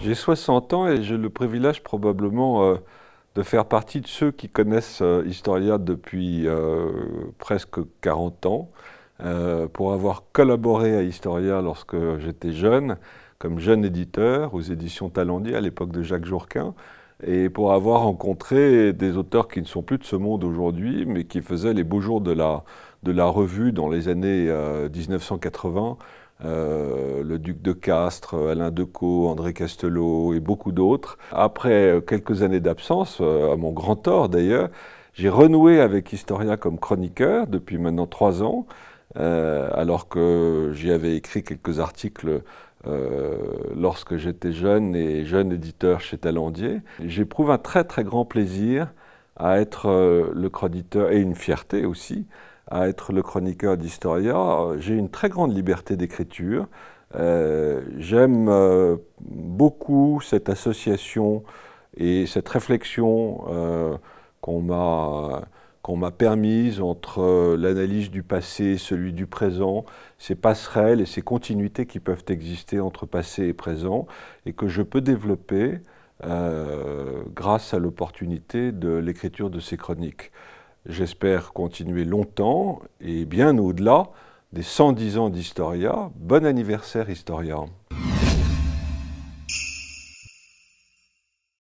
J'ai 60 ans et j'ai le privilège probablement de faire partie de ceux qui connaissent Historia depuis presque 40 ans, pour avoir collaboré à Historia lorsque j'étais jeune, comme jeune éditeur aux éditions Talendier à l'époque de Jacques Jourquin, et pour avoir rencontré des auteurs qui ne sont plus de ce monde aujourd'hui, mais qui faisaient les beaux jours de la revue dans les années 1980. Le duc de Castres, Alain Decaux, André Castelot et beaucoup d'autres. Après quelques années d'absence, à mon grand tort d'ailleurs, j'ai renoué avec Historia comme chroniqueur depuis maintenant 3 ans, alors que j'y avais écrit quelques articles lorsque j'étais jeune et jeune éditeur chez Talendier. J'éprouve un très très grand plaisir à être le chroniqueur, et une fierté aussi, à être le chroniqueur d'Historia. J'ai une très grande liberté d'écriture. J'aime beaucoup cette association et cette réflexion qu'on m'a qu'on m'a permise entre l'analyse du passé et celui du présent, ces passerelles et ces continuités qui peuvent exister entre passé et présent, et que je peux développer grâce à l'opportunité de l'écriture de ces chroniques. J'espère continuer longtemps et bien au-delà des 110 ans d'Historia. Bon anniversaire Historia!